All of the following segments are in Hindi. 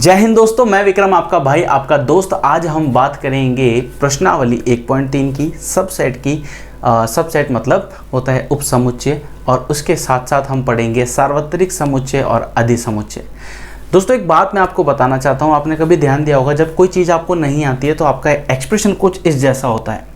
जय हिंद दोस्तों, मैं विक्रम आपका भाई आपका दोस्त। आज हम बात करेंगे प्रश्नावली 1.3 की सबसेट की। सबसेट मतलब होता है उपसमुच्चय, और उसके साथ साथ हम पढ़ेंगे सार्वत्रिक समुच्चय और अधिसमुच्चय। दोस्तों एक बात मैं आपको बताना चाहता हूँ, आपने कभी ध्यान दिया होगा जब कोई चीज़ आपको नहीं आती है तो आपका एक्सप्रेशन कुछ इस जैसा होता है,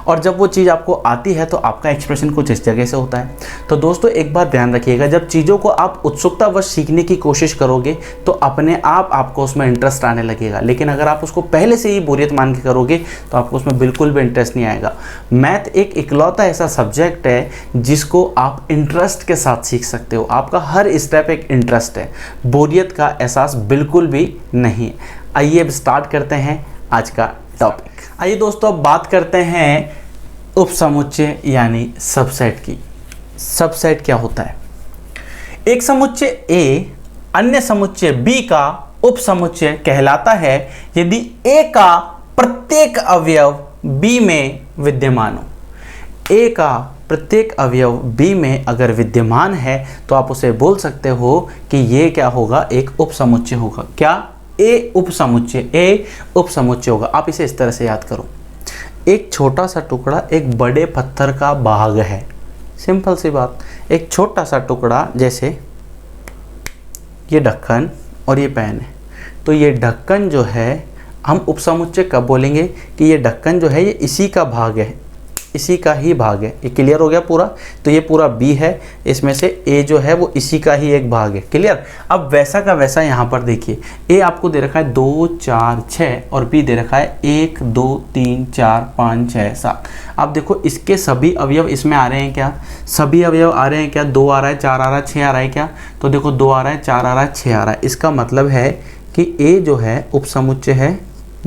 और जब वो चीज़ आपको आती है तो आपका एक्सप्रेशन कुछ इस जगह से होता है। तो दोस्तों एक बात ध्यान रखिएगा, जब चीज़ों को आप उत्सुकतावश सीखने की कोशिश करोगे तो अपने आप आपको उसमें इंटरेस्ट आने लगेगा, लेकिन अगर आप उसको पहले से ही बोरियत मान के करोगे तो आपको उसमें बिल्कुल भी इंटरेस्ट नहीं आएगा। मैथ एक इकलौता ऐसा सब्जेक्ट है जिसको आप इंटरेस्ट के साथ सीख सकते हो। आपका हर स्टेप एक इंटरेस्ट है, बोरियत का एहसास बिल्कुल भी नहीं है। आइए अब स्टार्ट करते हैं आज का टॉपिक। आइए दोस्तों अब बात करते हैं उपसमुच्चय यानी सबसेट की। सबसेट क्या होता है? एक समुच्चय A अन्य समुच्चय B का उपसमुच्चय कहलाता है यदि A का प्रत्येक अवयव B में विद्यमान हो। A का प्रत्येक अवयव B में अगर विद्यमान है तो आप उसे बोल सकते हो कि ये क्या होगा, एक उपसमुच्चय होगा। क्या? A उपसमुच्चय होगा। आप इसे इस तरह से याद करो, एक छोटा सा टुकड़ा एक बड़े पत्थर का भाग है। सिंपल सी बात, एक छोटा सा टुकड़ा, जैसे ये ढक्कन और ये पेन है, तो ये ढक्कन जो है हम उपसमुच्चय कब बोलेंगे कि ये ढक्कन जो है ये इसी का भाग है, इसी का ही भाग है। ये क्लियर हो गया पूरा? तो ये पूरा B है, इसमें से A जो है वो इसी का ही एक भाग है। क्लियर? अब वैसा का वैसा यहाँ पर देखिए, A आपको दे रखा है 2 4 6 और B दे रखा है 1 2 3 4 5 6 7। अब देखो इसके सभी अवयव इसमें आ रहे हैं क्या? सभी अवयव आ रहे हैं क्या? 2 आ रहा है, 4 आ रहा है, 6 आ रहा है क्या? तो देखो 2 आ रहा है, 4 आ रहा है, 6 आ रहा है। इसका मतलब है कि A जो है उपसमुच्चय है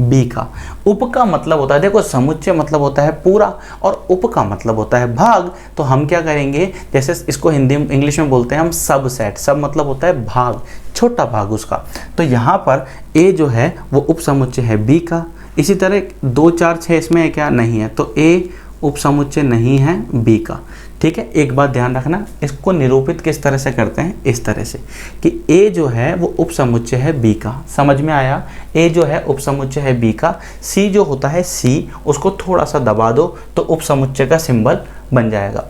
B का। उप का मतलब होता है, देखो समुच्चय मतलब होता है पूरा और उप का मतलब होता है भाग। तो हम क्या करेंगे, जैसे इसको हिंदी इंग्लिश में बोलते हैं हम सबसेट। सब मतलब होता है भाग, छोटा भाग उसका। तो यहाँ पर A जो है वो उपसमुच्चय है B का। इसी तरह 2 4 6 इसमें है क्या? नहीं है, तो A उपसमुच्चय नहीं है B का। ठीक है, एक बात ध्यान रखना, इसको निरूपित किस तरह से करते हैं? इस तरह से कि A जो है वो उपसमुच्चय है B का। समझ में आया? A जो है उपसमुच्चय है B का। C जो होता है C, उसको थोड़ा सा दबा दो तो उपसमुच्चय का सिंबल बन जाएगा।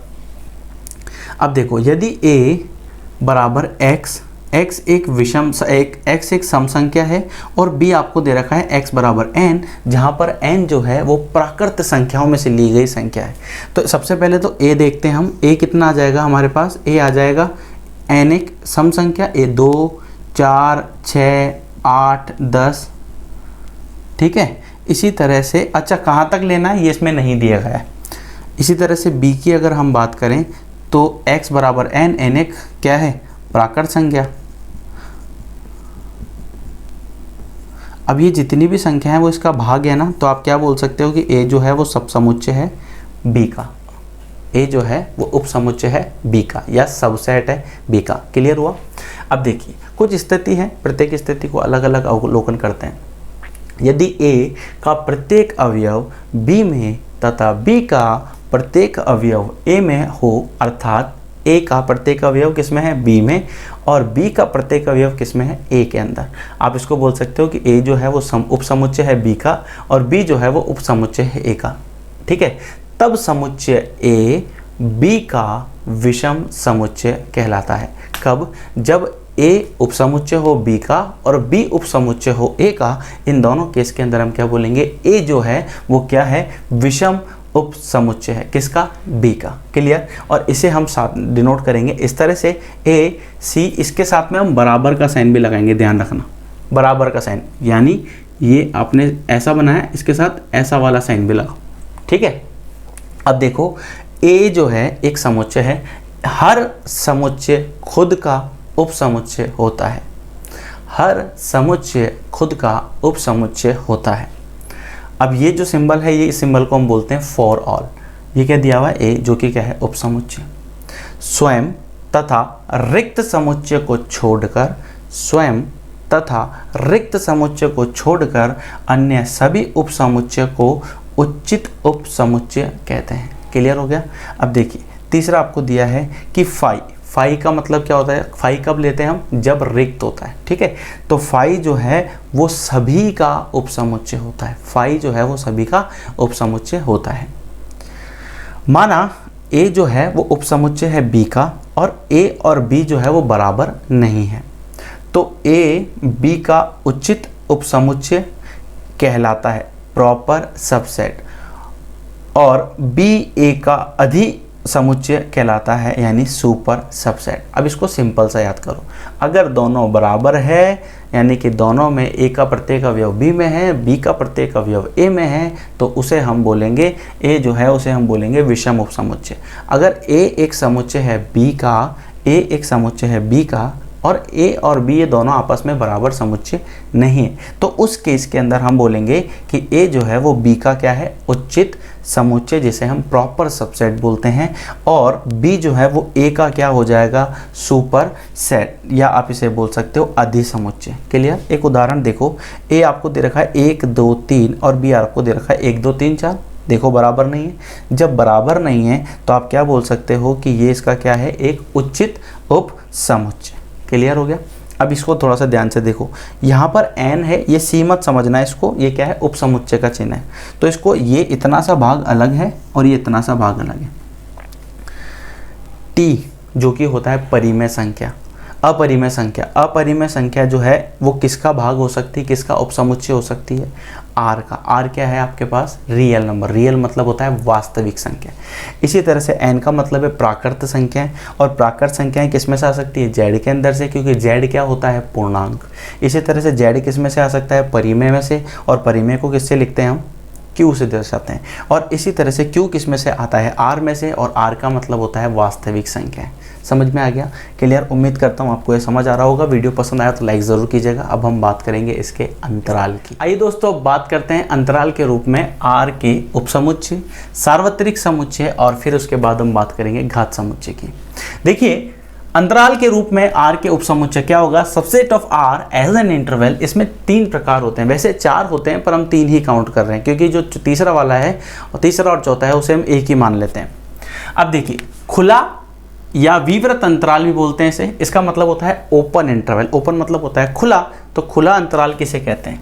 अब देखो, यदि A बराबर x, x एक सम संख्या है और B आपको दे रखा है x बराबर n, जहाँ पर n जो है वो प्राकृत संख्याओं में से ली गई संख्या है। तो सबसे पहले तो A देखते हैं हम। A कितना आ जाएगा हमारे पास? A आ जाएगा n एक सम संख्या, A 2 4 6 8 10। ठीक है, इसी तरह से अच्छा कहाँ तक लेना है ये इसमें नहीं दिया गया है। इसी तरह से B की अगर हम बात करें तो x बराबर n, n एक क्या है? प्राकृत संख्या। अब ये जितनी भी संख्या है वो इसका भाग है ना, तो आप क्या बोल सकते हो कि A जो है वो सबसमुच्चय है B का। A जो है वो उपसमुच्चय है B का या सबसेट है B का। क्लियर हुआ? अब देखिए कुछ स्थिति है, प्रत्येक स्थिति को अलग अलग अवलोकन करते हैं। यदि A का प्रत्येक अवयव B में तथा B का प्रत्येक अवयव A में हो, अर्थात A का प्रत्येक अवयव किसमें है? B में, और B का प्रत्येक अवयव किसमें है? A के अंदर। आप इसको बोल सकते हो कि A जो है वो उपसमुच्चय है B का और B जो है वो उपसमुच्चय है A का। ठीक है, तब समुच्चय A B का विषम समुच्चय कहलाता है। कब? जब A उपसमुच्चय हो B का और B उपसमुच्चय हो A का। इन दोनों केस के अंदर हम क्या बोलेंगे? A जो है वो क्या है? विषम उपसमुच्चय है। किसका? B का। क्लियर? और इसे हम साथ डिनोट करेंगे इस तरह से A C, इसके साथ में हम बराबर का साइन भी लगाएंगे। ध्यान रखना, बराबर का साइन, यानी ये आपने ऐसा बनाया, इसके साथ ऐसा वाला साइन भी लगाओ। ठीक है, अब देखो A जो है एक समुच्चय है। हर समुच्चय खुद का उपसमुच्चय होता है। हर समुच्चय खुद का उपसमुच्चय होता है। अब ये जो सिंबल है, ये इस सिंबल को हम बोलते हैं फॉर ऑल। ये क्या दिया हुआ है? A, जो कि क्या है? उपसमुच्चय। स्वयं तथा रिक्त समुच्चय को छोड़कर, स्वयं तथा रिक्त समुच्चय को छोड़कर अन्य सभी उपसमुच्चय को उचित उपसमुच्चय कहते हैं। क्लियर हो गया? अब देखिए तीसरा आपको दिया है कि फाई का मतलब क्या होता है, फाई कब लेते हैं हम, जब रिक्त होता है, ठीक है। तो फाई जो है वो सभी का उपसमुच्चय होता है, फाई जो है वो सभी का उपसमुच्चय होता है। माना ए जो है वो उपसमुच्चय है बी का और ए और बी जो है वो बराबर नहीं है, तो ए बी का उचित उपसमुच्चय कहलाता है प्रॉपर सबसेट और बी ए का अधि समुच्चय कहलाता है यानी सुपर सबसेट। अब इसको सिंपल सा याद करो, अगर दोनों बराबर है यानी कि दोनों में ए का प्रत्येक अवयव बी में है, बी का प्रत्येक अवयव ए में है, तो उसे हम बोलेंगे, ए जो है उसे हम बोलेंगे विषम उपसमुच्चय। अगर ए एक समुच्चय है बी का, ए एक समुच्चय है बी का और ए और बी ये दोनों आपस में बराबर समुच्चय नहीं है, तो उस केस के अंदर हम बोलेंगे कि ए जो है वो बी का क्या है, उचित समुच्चय, जिसे हम प्रॉपर सबसेट बोलते हैं, और बी जो है वो ए का क्या हो जाएगा, सुपर सेट, या आप इसे बोल सकते हो अधि समुच्चय। क्लियर। एक उदाहरण देखो, ए आपको दे रखा है 1 2 3 और बी आपको दे रखा है 1 2 3 4। देखो बराबर नहीं है, जब बराबर नहीं है तो आप क्या बोल सकते हो कि ये इसका क्या है, एक उचित उप समुच्चय। क्लियर हो गया। अब इसको थोड़ा सा ध्यान से देखो, यहाँ पर n है, ये सी मत समझना इसको, ये क्या है, उपसमुच्चय का चिन्ह है, तो इसको ये इतना सा भाग अलग है और ये इतना सा भाग अलग है। t जो कि होता है परिमेय संख्या, अपरिमेय संख्या, अपरिमेय संख्या जो है वो किसका भाग हो सकती है, किसका उपसमुच्चय हो सकती है, r का। r क्या है आपके पास, रियल नंबर, रियल मतलब होता है वास्तविक संख्या। इसी तरह से n का मतलब है प्राकृत संख्याएं, और प्राकृत संख्याएं किस में से आ सकती है, z के अंदर से, क्योंकि z क्या होता है, पूर्णांक। इसी तरह से z किस में से आ सकता है, परिमेय में से, और परिमेय को किससे लिखते हैं हम, q से दर्शाते हैं। और इसी तरह से q किस में से आता है, r में से, और r का मतलब होता है वास्तविक संख्या। समझ में आ गया। क्लियर। उम्मीद करता हूँ आपको ये समझ आ रहा होगा। वीडियो पसंद आया तो लाइक ज़रूर कीजिएगा। अब हम बात करेंगे इसके अंतराल की। आइए दोस्तों, अब बात करते हैं अंतराल के रूप में r के उपसमुच्चय, सार्वत्रिक समुच्चय, और फिर उसके बाद हम बात करेंगे घात समुच्चय की। देखिए, अंतराल के रूप में r के उपसमुच्चय क्या होगा, subset of r as an interval. इसमें 3 प्रकार होते हैं, वैसे 4 होते हैं पर हम 3 ही काउंट कर रहे हैं, क्योंकि जो तीसरा वाला है और तीसरा और चौथा है उसे हम एक ही मान लेते हैं। अब देखिए, खुला या विवृत अंतराल भी बोलते हैं इसे, इसका मतलब होता है ओपन इंटरवल। ओपन मतलब होता है खुला, तो खुला अंतराल किसे कहते हैं,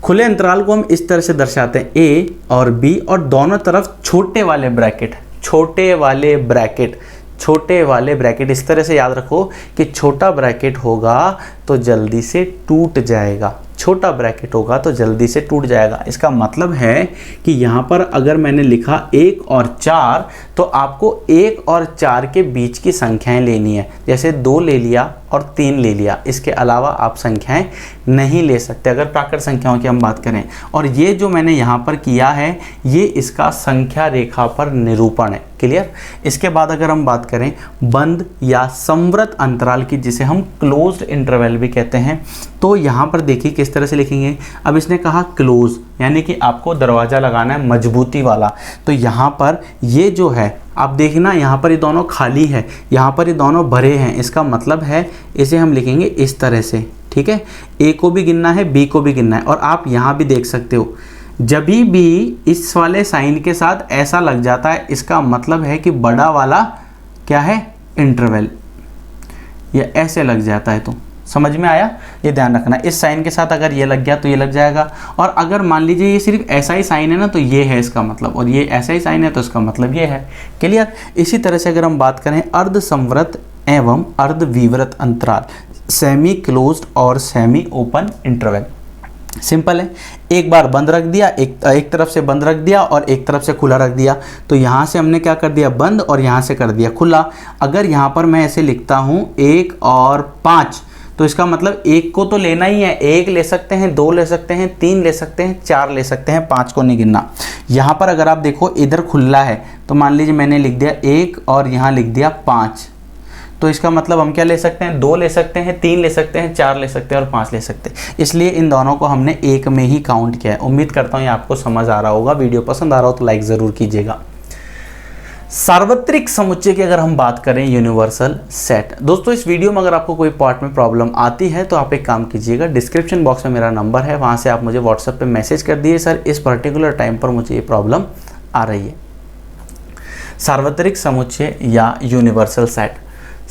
खुले अंतराल को हम इस तरह से दर्शाते हैं, ए और बी और दोनों तरफ छोटे वाले ब्रैकेट, छोटे वाले ब्रैकेट, छोटे वाले ब्रैकेट। इस तरह से याद रखो कि छोटा ब्रैकेट होगा तो जल्दी से टूट जाएगा, छोटा ब्रैकेट होगा तो जल्दी से टूट जाएगा। इसका मतलब है कि यहाँ पर अगर मैंने लिखा 1 और 4, तो आपको 1 और 4 के बीच की संख्याएं लेनी है, जैसे 2 ले लिया और 3 ले लिया, इसके अलावा आप संख्याएं नहीं ले सकते अगर प्राकृत संख्याओं की हम बात करें। और ये जो मैंने यहाँ पर किया है ये इसका संख्या रेखा पर निरूपण है। क्लियर। इसके बाद अगर हम बात करें बंद या संवृत अंतराल की, जिसे हम क्लोज्ड इंटरवल भी कहते हैं, तो यहाँ पर देखिए किस तरह से लिखेंगे। अब इसने कहा क्लोज, यानी कि आपको दरवाज़ा लगाना है मजबूती वाला, तो यहाँ पर ये जो है आप देखना, यहाँ पर ये दोनों खाली है, यहाँ पर ये दोनों भरे हैं, इसका मतलब है इसे हम लिखेंगे इस तरह से। ठीक है, ए को भी गिनना है, बी को भी गिनना है। और आप यहाँ भी देख सकते हो, जब भी इस वाले साइन के साथ ऐसा लग जाता है, इसका मतलब है कि बड़ा वाला क्या है, इंटरवल, या ऐसे लग जाता है। तो समझ में आया, ये ध्यान रखना। इस साइन के साथ अगर ये लग गया तो ये लग जाएगा, और अगर मान लीजिए ये सिर्फ ऐसा ही साइन है ना, तो ये है इसका मतलब, और ये ऐसा ही साइन है तो इसका मतलब ये है। क्लियर। इसी तरह से अगर हम बात करें अर्ध संवृत एवं अर्ध विवृत अंतराल, सेमी क्लोज्ड और सेमी ओपन इंटरवल, सिंपल है। एक बार बंद रख दिया, एक तरफ से बंद रख दिया और एक तरफ से खुला रख दिया, तो यहाँ से हमने क्या कर दिया, बंद, और यहाँ से कर दिया खुला। अगर यहाँ पर मैं ऐसे लिखता हूँ 1 और 5, तो इसका मतलब 1 को तो लेना ही है, 1 ले सकते हैं, 2 ले सकते हैं, 3 ले सकते हैं, 4 ले सकते हैं, 5 को नहीं गिनना। यहाँ पर अगर आप देखो इधर खुला है, तो मान लीजिए मैंने लिख दिया 1 और यहाँ लिख दिया 5, तो इसका मतलब हम क्या ले सकते हैं, 2 ले सकते हैं, 3 ले सकते हैं, 4 ले सकते हैं और 5 ले सकते हैं। इसलिए इन दोनों को हमने एक में ही काउंट किया है। उम्मीद करता हूँ ये आपको समझ आ रहा होगा। वीडियो पसंद आ रहा हो तो लाइक ज़रूर कीजिएगा। सार्वत्रिक समुच्चय की अगर हम बात करें, यूनिवर्सल सेट। दोस्तों, इस वीडियो में अगर आपको कोई पार्ट में प्रॉब्लम आती है तो आप एक काम कीजिएगा, डिस्क्रिप्शन बॉक्स में मेरा नंबर है, वहाँ से आप मुझे व्हाट्सएप पे मैसेज कर दिए, सर इस पर्टिकुलर टाइम पर मुझे ये प्रॉब्लम आ रही है। सार्वत्रिक समुच्चय या यूनिवर्सल सेट।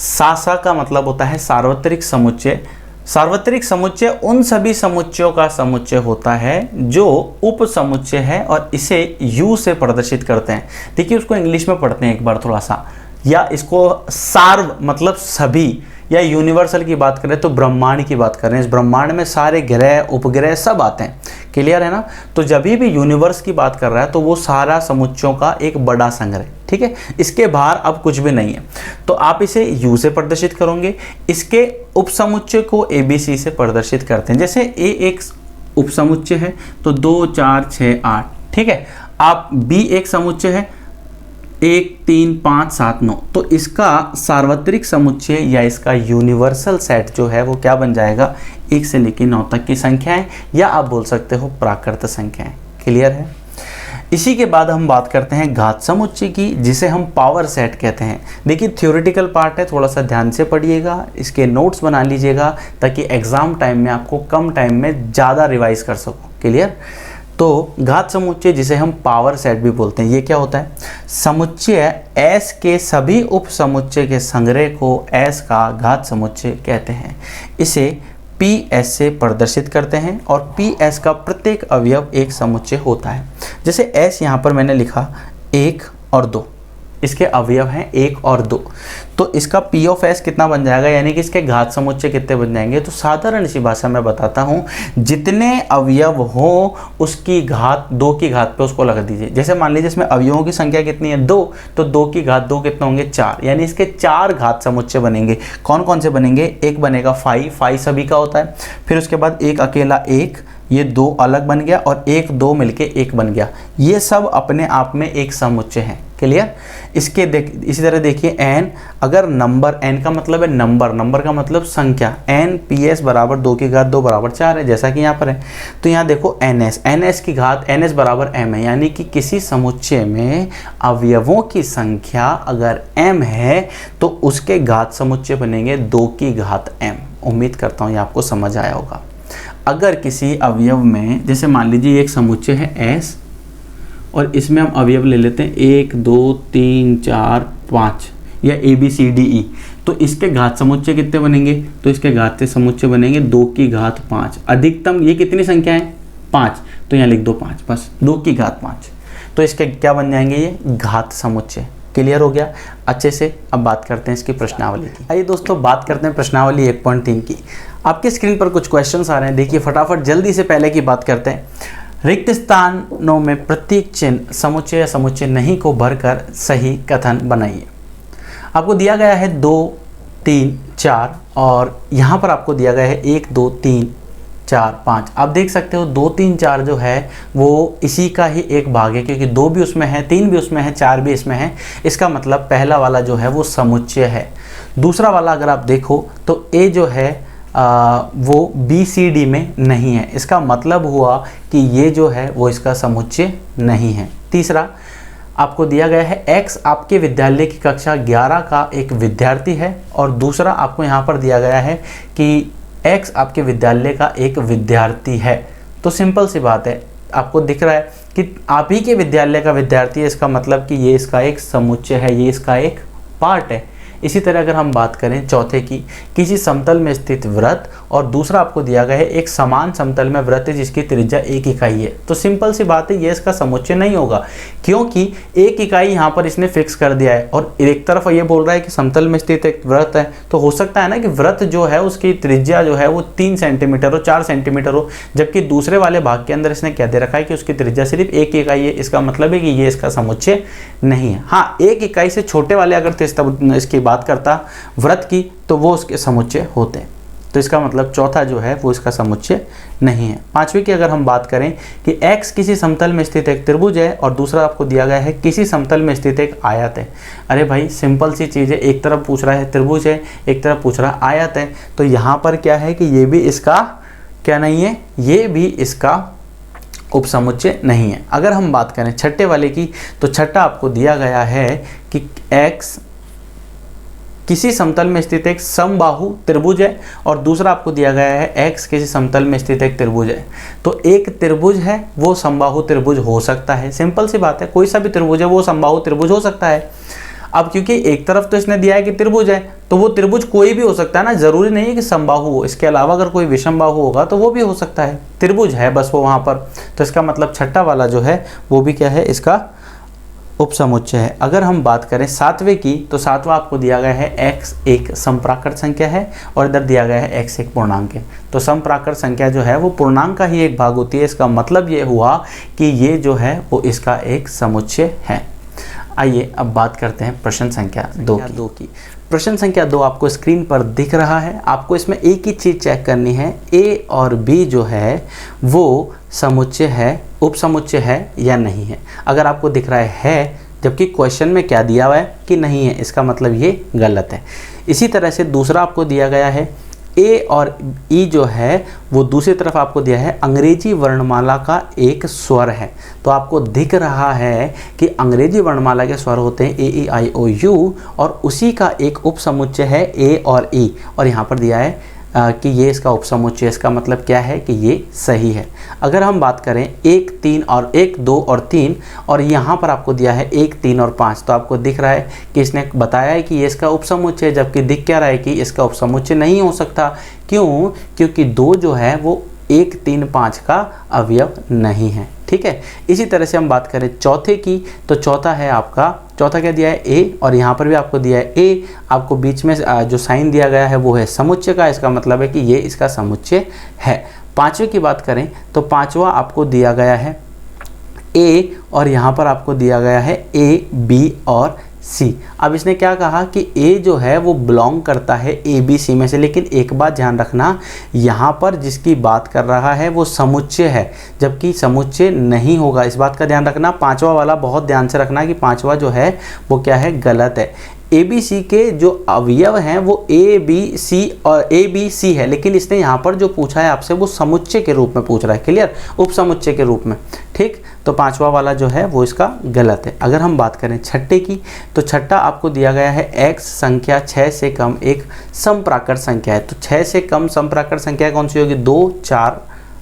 सा का मतलब होता है सार्वत्रिक समुच्चय। सार्वत्रिक समुच्चय उन सभी समुच्चयों का समुच्चय होता है जो उप समुच्चय है और इसे U से प्रदर्शित करते हैं। देखिए उसको इंग्लिश में पढ़ते हैं एक बार थोड़ा सा, या इसको सार्व मतलब सभी, या यूनिवर्सल की बात करें तो ब्रह्मांड की बात करें। इस ब्रह्मांड में सारे ग्रह उपग्रह सब आते हैं, क्लियर है ना। तो जब भी यूनिवर्स की बात कर रहा है तो वो सारा समुच्चयों का एक बड़ा संग्रह, ठीक है। इसके बाहर अब कुछ भी नहीं है, तो आप इसे U से प्रदर्शित करोगे। इसके उपसमुच्चय को ABC से प्रदर्शित करते हैं। जैसे A एक उपसमुच्चय है तो 2 4 6 8, ठीक है। आप B एक समुच्चय है 1 3 5 7 9, तो इसका सार्वत्रिक समुच्चय या इसका यूनिवर्सल सेट जो है वो क्या बन जाएगा, 1 से लेकर 9 तक की संख्याएं, या आप बोल सकते हो प्राकृत संख्याएं, क्लियर है। इसी के बाद हम बात करते हैं घात समुच्चय की, जिसे हम पावर सेट कहते हैं। देखिए थ्योरेटिकल पार्ट है, थोड़ा सा ध्यान से पढ़िएगा, इसके नोट्स बना लीजिएगा ताकि एग्जाम टाइम में आपको कम टाइम में ज़्यादा रिवाइज कर सको, क्लियर। तो घात समुच्चय जिसे हम पावर सेट भी बोलते हैं, ये क्या होता है, समुच्चय S के सभी उप समुच्चय के संग्रह को S का घात समुच्चय कहते हैं। इसे PS से प्रदर्शित करते हैं और PS का प्रत्येक अवयव एक समुच्चय होता है। जैसे S यहाँ पर मैंने लिखा 1 और 2, इसके अवयव हैं 1 और 2, तो इसका P ऑफ S कितना बन जाएगा, यानी कि इसके घात समुच्चय कितने बन जाएंगे। तो साधारण सी भाषा में बताता हूँ, जितने अवयव हो उसकी घात 2 की घात पे उसको लगा दीजिए। जैसे मान लीजिए इसमें अवयवों की संख्या कितनी है 2, तो 2 की घात 2 कितने होंगे 4, यानी इसके 4 घात समुच्चय बनेंगे। कौन कौन से बनेंगे, एक बनेगा 5 सभी का होता है, फिर उसके बाद एक अकेला 1, ये 2 अलग बन गया, और 1 2 मिलके 1 बन गया। ये सब अपने आप में एक समुच्चय है, क्लियर। इसके इसी तरह देखिए n, अगर नंबर, n का मतलब है नंबर, नंबर का मतलब संख्या, n PS बराबर 2 की घात 2 बराबर 4 है, जैसा कि यहाँ पर है। तो यहाँ देखो ns की घात ns बराबर m है, यानी कि किसी समुच्चय में अवयवों की संख्या अगर m है तो उसके घात समुच्चय बनेंगे 2 की घात m। उम्मीद करता हूँ ये आपको समझ आया होगा। अगर किसी अवयव में, जैसे मान लीजिए एक समुच्चय है S और इसमें हम अवयव ले लेते हैं 1 2 3 4 5 या ABCDE, तो इसके घात समुच्चय कितने बनेंगे, तो इसके घात समुच्चय बनेंगे 2 की घात 5। अधिकतम ये कितनी संख्या है 5, तो यहाँ लिख दो 5, बस 2 की घात 5। तो इसके क्या बन जाएंगे, ये घात समुच्चय। क्लियर हो गया अच्छे से। अब बात करते हैं इसकी प्रश्नावली की। आइए दोस्तों बात करते हैं प्रश्नावली 1.3 की। आपके स्क्रीन पर कुछ क्वेश्चंस आ रहे हैं, देखिए फटाफट जल्दी से पहले की बात करते हैं। रिक्त स्थानों में प्रतीक चिन्ह समुच्चय या समुच्चय नहीं को भरकर सही कथन बनाइए। आपको दिया गया है 2 3 4 और यहाँ पर आपको दिया गया है 1 2 3 4 5। आप देख सकते हो 2 3 4 जो है वो इसी का ही एक भाग है, क्योंकि 2 भी उसमें है, 3 भी उसमें है, 4 भी इसमें है। इसका मतलब पहला वाला जो है वो समुच्चय है। दूसरा वाला अगर आप देखो तो A जो है वो BCD में नहीं है, इसका मतलब हुआ कि ये जो है वो इसका समुच्चय नहीं है। तीसरा आपको दिया गया है X आपके विद्यालय की कक्षा 11 का एक विद्यार्थी है, और दूसरा आपको यहाँ पर दिया गया है कि X आपके विद्यालय का एक विद्यार्थी है। तो सिंपल सी बात है, आपको दिख रहा है कि आप ही के विद्यालय का विद्यार्थी है, इसका मतलब कि ये इसका एक समुच्चय है, ये इसका एक पार्ट है। इसी तरह अगर हम बात करें चौथे की, किसी समतल में स्थित वृत्त, और दूसरा आपको दिया गया है एक समान समतल में वृत्त जिसकी त्रिज्या 1 इकाई है। तो सिंपल सी बात है, ये इसका समुच्चय नहीं होगा, क्योंकि 1 इकाई यहाँ पर इसने फिक्स कर दिया है, और एक तरफ ये बोल रहा है कि समतल में स्थित एक वृत्त है। तो हो सकता है ना कि वृत्त जो है उसकी त्रिज्या जो है वो 3 सेंटीमीटर हो, 4 सेंटीमीटर हो, जबकि दूसरे वाले भाग के अंदर इसने क्या दे रखा है कि उसकी त्रिज्या सिर्फ 1 इकाई है। इसका मतलब है कि ये इसका समुच्चय नहीं है। हाँ, 1 इकाई से छोटे वाले अगर इसकी बात करता वृत्त की तो वो उसके समुच्चय होते हैं। तो इसका मतलब चौथा जो है वो इसका समुच्चय नहीं है। पांचवी की अगर हम बात करें कि x किसी समतल में स्थित एक त्रिभुज है, और दूसरा आपको दिया गया है किसी समतल में स्थित एक आयत है। अरे भाई सिंपल सी चीज़ है, एक तरफ पूछ रहा है त्रिभुज है, एक तरफ पूछ रहा है आयत है। तो यहाँ पर क्या है कि ये भी इसका क्या नहीं है, ये भी इसका उपसमुच्चय नहीं है। अगर हम बात करें छठे वाले की, तो छठा आपको दिया गया है कि x किसी समतल में स्थित एक समबाहु त्रिभुज है, और दूसरा आपको दिया गया है x किसी समतल में स्थित एक त्रिभुज है। तो एक त्रिभुज है वो समबाहु त्रिभुज हो सकता है, सिंपल सी बात है, कोई सा भी त्रिभुज है वो समबाहु त्रिभुज हो सकता है। अब क्योंकि एक तरफ तो इसने दिया है कि त्रिभुज है, तो वो त्रिभुज कोई भी हो सकता है ना, जरूरी नहीं है कि समबाहु हो, इसके अलावा अगर कोई विषमबाहु होगा तो वो भी हो सकता है, त्रिभुज है बस वो वहां पर। तो इसका मतलब छठा वाला जो है वो भी क्या है, इसका उपसमुच्चय है। अगर हम बात करें सातवें की, तो सातवां आपको दिया गया है x एक समप्राकृत संख्या है और इधर दिया गया है x एक पूर्णांक है। तो समप्राकृत संख्या जो है वो पूर्णांक का ही एक भाग होती है। इसका मतलब ये हुआ कि ये जो है वो इसका एक समुच्चय है। आइए अब बात करते हैं प्रश्न संख्या 2 की। प्रश्न संख्या 2 आपको स्क्रीन पर दिख रहा है। आपको इसमें एक ही चीज़ चेक करनी है, a और b जो है वो समुच्चय है, उपसमुच्चय है या नहीं है। अगर आपको दिख रहा है जबकि क्वेश्चन में क्या दिया हुआ है कि नहीं है, इसका मतलब ये गलत है। इसी तरह से दूसरा आपको दिया गया है ए और ई जो है वो दूसरी तरफ आपको दिया है अंग्रेजी वर्णमाला का एक स्वर है। तो आपको दिख रहा है कि अंग्रेजी वर्णमाला के स्वर होते हैं ए ई आई ओ यू और उसी का एक उपसमुच्चय है ए और ई, और यहाँ पर दिया है कि ये इसका उपसमुच्चय। इसका मतलब क्या है कि ये सही है। अगर हम बात करें 1, 3 और 1, 2 और 3 और यहाँ पर आपको दिया है 1, 3 और 5, तो आपको दिख रहा है कि इसने बताया है कि ये इसका उपसमुच्चय है, जबकि दिख क्या रहा है कि इसका उपसमुच्चय नहीं हो सकता। क्यों? क्योंकि 2 जो है वो 1, 3, 5 का अवयव नहीं है। ठीक है। इसी तरह से हम बात करें चौथे की, तो चौथा है आपका, चौथा क्या दिया है ए, और यहाँ पर भी आपको दिया है ए। आपको बीच में जो साइन दिया गया है वो है समुच्चय का, इसका मतलब है कि ये इसका समुच्चय है। पांचवे की बात करें तो पांचवा आपको दिया गया है ए और यहाँ पर आपको दिया गया है ए, बी और सी। अब इसने क्या कहा कि ए जो है वो बिलोंग करता है ए बी सी में से, लेकिन एक बात ध्यान रखना, यहाँ पर जिसकी बात कर रहा है वो समुच्चय है, जबकि समुच्चय नहीं होगा। इस बात का ध्यान रखना। पांचवा वाला बहुत ध्यान से रखना कि पांचवा जो है वो क्या है, गलत है। ए बी सी के जो अवयव हैं वो ए बी सी और ए बी सी है, लेकिन इसने यहाँ पर जो पूछा है आपसे वो समुच्चय के रूप में पूछ रहा है। क्लियर? उपसमुच्चय के रूप में। ठीक, तो पांचवा वाला जो है वो इसका गलत है। अगर हम बात करें छठे की, तो छठा आपको दिया गया है x संख्या 6 से कम एक समप्राकृत संख्या है। तो 6 से कम समप्राकृत संख्या कौन सी होगी? 2, 4।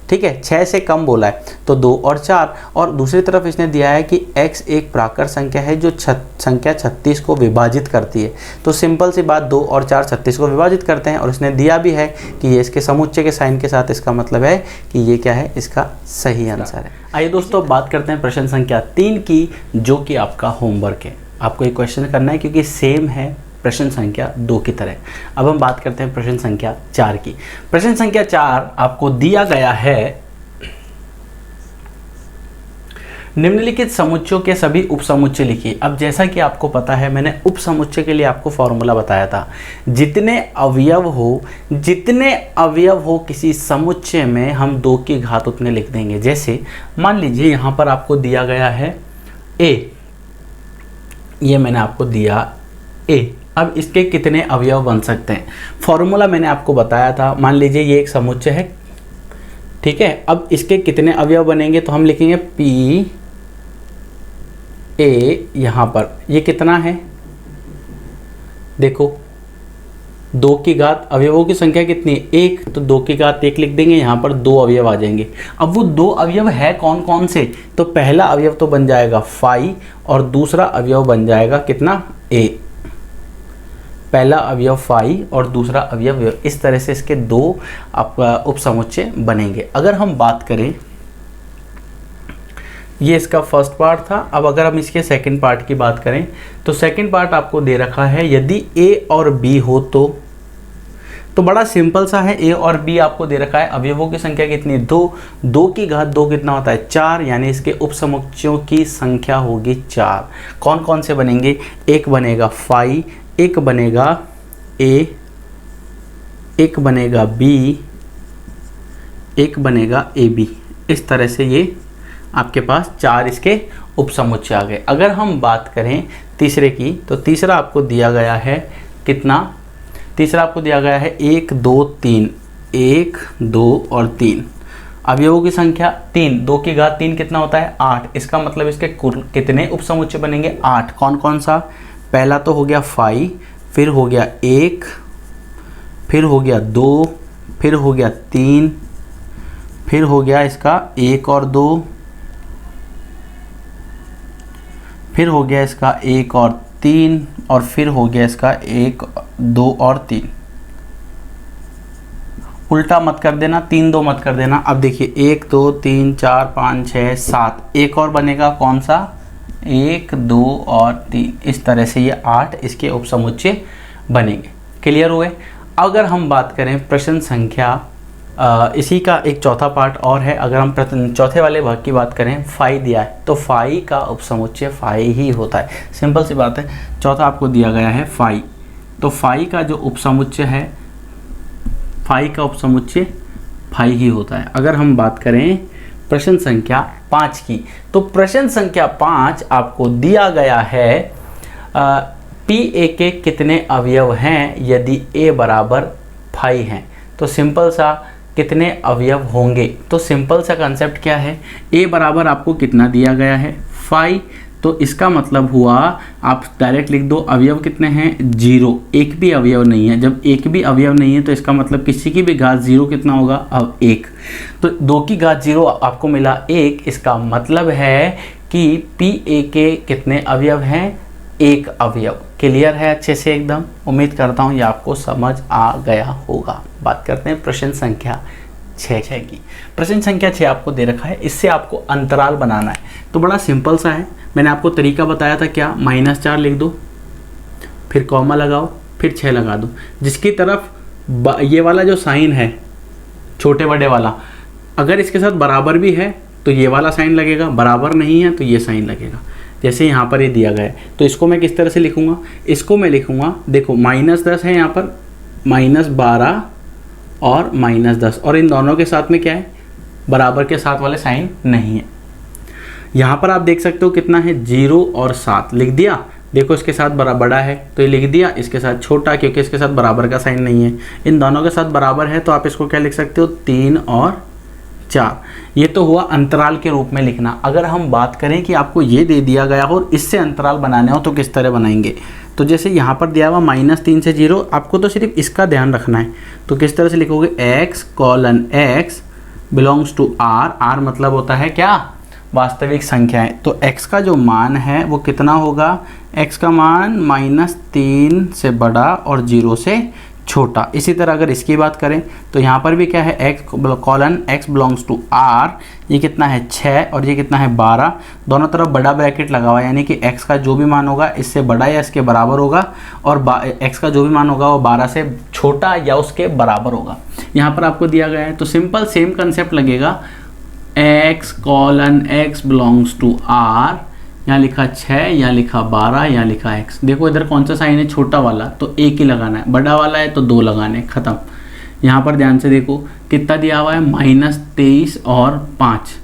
ठीक है, 6 से कम बोला है तो 2 और 4, और दूसरी तरफ इसने दिया है कि x एक प्राकृत संख्या है जो संख्या 36 को विभाजित करती है। तो सिंपल सी बात, 2 और 4 36 को विभाजित करते हैं, और इसने दिया भी है कि ये इसके समुच्चय के साइन के साथ, इसका मतलब है कि ये क्या है, इसका सही आंसर है। आइए दोस्तों बात करते हैं प्रश्न संख्या 3 की, जो कि आपका होमवर्क है। आपको एक क्वेश्चन करना है क्योंकि सेम है प्रश्न संख्या 2 की तरह। अब हम बात करते हैं प्रश्न संख्या 4 की। प्रश्न संख्या 4 आपको दिया गया है, निम्नलिखित समुच्चयों के सभी उपसमुच्चय लिखिए। अब जैसा कि आपको पता है, मैंने उपसमुच्चय के लिए आपको फॉर्मूला बताया था, जितने अवयव हो किसी समुच्चय में हम 2 की घात उतने लिख देंगे। जैसे मान लीजिए यहाँ पर आपको दिया गया है ए, ये मैंने आपको दिया ए। अब इसके कितने अवयव बन सकते हैं? फॉर्मूला मैंने आपको बताया था। मान लीजिए ये एक समुच्चय है, ठीक है। अब इसके कितने अवयव बनेंगे? तो हम लिखेंगे पी ए। यहाँ पर ये कितना है, देखो 2 की घात, अवयवों की संख्या कितनी है? 1, तो 2 की घात 1 लिख देंगे। यहाँ पर 2 अवयव आ जाएंगे। अब वो 2 अवयव है कौन कौन से? तो पहला अवयव तो बन जाएगा फाई, और दूसरा अवयव बन जाएगा कितना? ए। पहला अवयव फाई और दूसरा अवयव, इस तरह से इसके 2 आपका उपसमुच्चय बनेंगे। अगर हम बात करें, ये इसका फर्स्ट पार्ट था। अब अगर हम इसके सेकंड पार्ट की बात करें, तो सेकंड पार्ट आपको दे रखा है, यदि ए और बी हो तो बड़ा सिंपल सा है। ए और बी आपको दे रखा है, अवयवों की संख्या कितनी है? 2। 2 की घात 2 कितना होता है? 4, यानी इसके उपसमुच्चयों की संख्या होगी 4। कौन कौन से बनेंगे? एक बनेगा फाई, एक बनेगा ए, एक बनेगा बी, एक बनेगा ए बी। इस तरह से ये आपके पास 4 इसके उपसमुच्चय आ गए। अगर हम बात करें तीसरे की, तो तीसरा आपको दिया गया है कितना? तीसरा आपको दिया गया है 1, 2, 3। 1, 2 और 3। अवयवों की संख्या 3, 2 की घात 3 कितना होता है? 8। इसका मतलब इसके कुल कितने उपसमुच्चय बनेंगे? 8। कौन कौन सा? पहला तो हो गया फाई, फिर हो गया 1, फिर हो गया 2, फिर हो गया 3, फिर हो गया इसका 1 और 2, फिर हो गया इसका 1 और 3 और फिर हो गया इसका 1 2 और 3, उल्टा मत कर देना, 3 2 मत कर देना। अब देखिए 1 2 3 4 5 6 7, एक और बनेगा कौन सा, 1 2 और 3, इस तरह से ये 8 इसके उपसमुच्चय बनेंगे। क्लियर हुए। अगर हम बात करें प्रश्न संख्या, इसी का एक चौथा पार्ट और है। अगर हम चौथे वाले भाग की बात करें, फाई दिया है तो फाई का उपसमुच्चय फाई ही होता है। सिंपल सी बात है। चौथा आपको दिया गया है फाई, तो फाई का जो उपसमुच्चय है, फाई का उपसमुच्चय फाई ही होता है। अगर हम बात करें प्रश्न संख्या 5 की, तो प्रश्न संख्या 5 आपको दिया गया है पी ए के कितने अवयव हैं यदि ए बराबर फाई हैं। तो सिंपल सा कितने अवयव होंगे, तो सिंपल सा कंसेप्ट क्या है, ए बराबर आपको कितना दिया गया है, फाई, तो इसका मतलब हुआ आप डायरेक्ट लिख दो अवयव कितने हैं, 0, एक भी अवयव नहीं है। जब एक भी अवयव नहीं है तो इसका मतलब किसी की भी घात 0 कितना होगा, अब 1, तो 2 की घात 0 आपको मिला 1। इसका मतलब है कि पी ए के कितने अवयव हैं, 1 अवयव। क्लियर है अच्छे से एकदम। उम्मीद करता हूँ ये आपको समझ आ गया होगा। बात करते हैं प्रश्न संख्या 6 की। प्रश्न संख्या 6 आपको दे रखा है, इससे आपको अंतराल बनाना है। तो बड़ा सिंपल सा है, मैंने आपको तरीका बताया था क्या, -4 लिख दो, फिर कॉमा लगाओ, फिर 6 लगा दो। जिसकी तरफ ये वाला जो साइन है छोटे बड़े वाला, अगर इसके साथ बराबर भी है तो ये वाला साइन लगेगा, बराबर नहीं है तो ये साइन लगेगा। जैसे यहाँ पर ये दिया गया है, तो इसको मैं किस तरह से लिखूँगा, इसको मैं लिखूँगा, देखो -10 है यहाँ पर, -12 और -10, और इन दोनों के साथ में क्या है, बराबर के साथ वाले साइन नहीं है। यहाँ पर आप देख सकते हो कितना है, 0 और 7 लिख दिया। देखो इसके साथ बड़ा है तो ये लिख दिया, इसके साथ छोटा क्योंकि इसके साथ बराबर का साइन नहीं है। इन दोनों के साथ बराबर है तो आप इसको क्या लिख सकते हो, 3 और 4। ये तो हुआ अंतराल के रूप में लिखना। अगर हम बात करें कि आपको ये दे दिया गया हो और इससे अंतराल बनाने हो तो किस तरह बनाएंगे, तो जैसे यहाँ पर दिया हुआ -3 से 0, आपको तो सिर्फ इसका ध्यान रखना है। तो किस तरह से लिखोगे, x:x belongs to r, r मतलब होता है क्या, वास्तविक संख्या है। तो x का जो मान है वो कितना होगा, x का मान -3 से बड़ा और 0 से छोटा। इसी तरह अगर इसकी बात करें तो यहाँ पर भी क्या है, x बिलोंग्स टू r, ये कितना है 6 और ये कितना है 12, दोनों तरफ बड़ा ब्रैकेट लगा हुआ है, यानी कि x का जो भी मान होगा इससे बड़ा या इसके बराबर होगा, और x का जो भी मान होगा वो 12 से छोटा या उसके बराबर होगा। यहाँ पर आपको दिया गया है तो सिंपल सेम कंसेप्ट लगेगा, x बिलोंग्स टू r, यहाँ लिखा 6, यहाँ लिखा 12, यहाँ लिखा x। देखो इधर कौन सा साइन है, छोटा वाला, तो एक ही लगाना है, बड़ा वाला है तो 2 लगाने, खत्म। यहाँ पर ध्यान से देखो कितना दिया हुआ है, -23 और 5,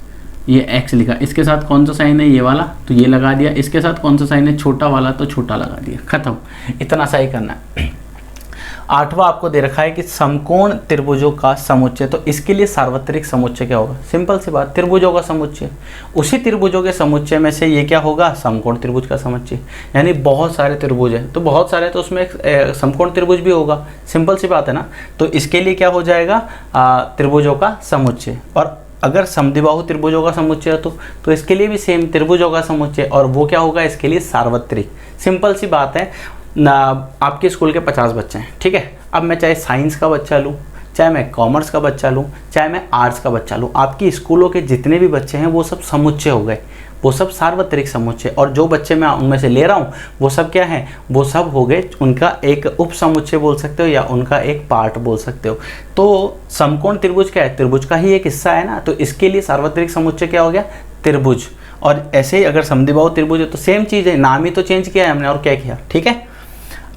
ये x लिखा। इसके साथ कौन सा साइन है, ये वाला, तो ये लगा दिया। इसके साथ कौन सा साइन है, छोटा वाला, तो छोटा लगा दिया, खत्म। इतना सा ही करना है। 8वां आपको दे रखा है कि समकोण त्रिभुजों का समुच्चय, तो इसके लिए सार्वत्रिक समुच्चय क्या होगा, सिंपल सी बात, त्रिभुजों का समुच्चय। उसी त्रिभुजों के समुच्चय में से ये क्या होगा, समकोण त्रिभुज का समुच्चय। यानी बहुत सारे त्रिभुज हैं तो बहुत सारे, तो उसमें एक समकोण त्रिभुज भी होगा, सिंपल सी बात है ना। तो इसके लिए क्या हो जाएगा, त्रिभुजों का समुच्चय। और अगर समद्विबाहु त्रिभुजों का समुच्चय है तो इसके लिए भी सेम त्रिभुजों का समुच्चय, और वो क्या होगा, इसके लिए सार्वत्रिक। सिंपल सी बात है ना। आपके स्कूल के 50 बच्चे हैं, ठीक है। अब मैं चाहे साइंस का बच्चा लूँ, चाहे मैं कॉमर्स का बच्चा लूँ, चाहे मैं आर्ट्स का बच्चा लूँ, आपकी स्कूलों के जितने भी बच्चे हैं वो सब समुच्चय हो गए, वो सब सार्वत्रिक समुच्चय। और जो बच्चे मैं उनमें से ले रहा हूँ वो सब क्या है, वो सब हो गए उनका एक उप समुच्चय बोल सकते हो, या उनका एक पार्ट बोल सकते हो। तो समकोण त्रिभुज क्या है, त्रिभुज का ही एक हिस्सा है ना। तो इसके लिए सार्वत्रिक समुच्चय क्या हो गया, त्रिभुज। और ऐसे ही अगर समद्विबाहु त्रिभुज है तो सेम चीज़ है, नाम ही तो चेंज किया है हमने, और क्या किया, ठीक है।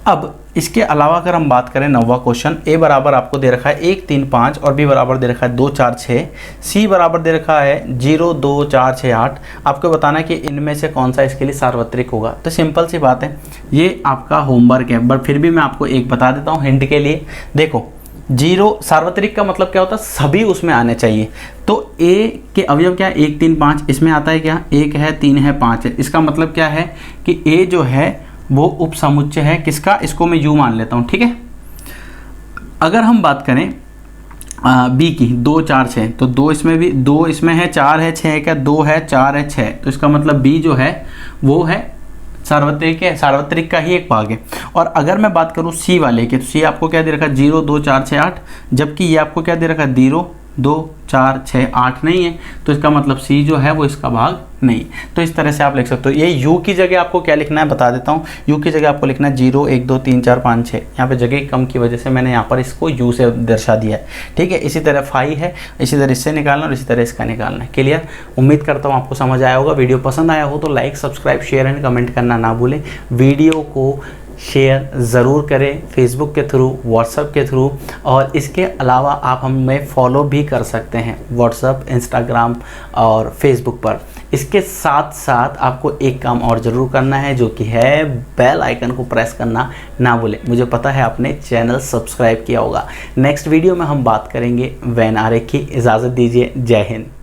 अब इसके अलावा अगर हम बात करें 9वां क्वेश्चन, a बराबर आपको दे रखा है 1 3 5 और b बराबर दे रखा है 2 4 6, c बराबर दे रखा है 0 2 4 6 8। आपको बताना है कि इनमें से कौन सा इसके लिए सार्वत्रिक होगा। तो सिंपल सी बात है, ये आपका होमवर्क है, बट फिर भी मैं आपको एक बता देता हूँ हिंट के लिए। देखो 0 सार्वत्रिक का मतलब क्या होता है, सभी उसमें आने चाहिए। तो a के अवयव क्या है, 1 3 5, इसमें आता है क्या, 1 है 3 है 5 है। इसका मतलब क्या है कि a जो है वो उप समुच्चय है किसका, इसको मैं u मान लेता हूँ, ठीक है। अगर हम बात करें b की, 2 4 6, तो 2 इसमें भी, 2 इसमें है, 4 है, 6 है, क्या 2 है 4 है 6, तो इसका मतलब b जो है वो है सार्वत्रिक है, सार्वत्रिक का ही एक भाग है। और अगर मैं बात करूँ सी वाले की, तो सी आपको क्या दे रखा है 0 2 4 6 8, जबकि ये आपको क्या दे रखा है 0 2 4 6 8 नहीं है, तो इसका मतलब सी जो है वो इसका भाग नहीं। तो इस तरह से आप लिख सकते हो। ये यू की जगह आपको क्या लिखना है बता देता हूँ। यू की जगह आपको लिखना है 0 1 2 3 4 5 6। यहाँ पे जगह कम की वजह से मैंने यहाँ पर इसको यू से दर्शा दिया है, ठीक है। इसी तरह फाई है, इसी तरह इससे निकालना और इसी तरह इसका निकालना है। क्लियर? उम्मीद करता हूँ आपको समझ आया होगा। वीडियो पसंद आया हो तो like subscribe share and comment करना ना भूलें। वीडियो को शेयर ज़रूर करें फेसबुक के थ्रू, व्हाट्सएप के थ्रू, और इसके अलावा आप हमें फॉलो भी कर सकते हैं व्हाट्सएप, इंस्टाग्राम और फेसबुक पर। इसके साथ साथ आपको एक काम और ज़रूर करना है, जो कि है बेल आइकन को प्रेस करना ना भूलें। मुझे पता है आपने चैनल सब्सक्राइब किया होगा। नेक्स्ट वीडियो में हम बात करेंगे वैन आरेख की। इजाज़त दीजिए। जय हिंद।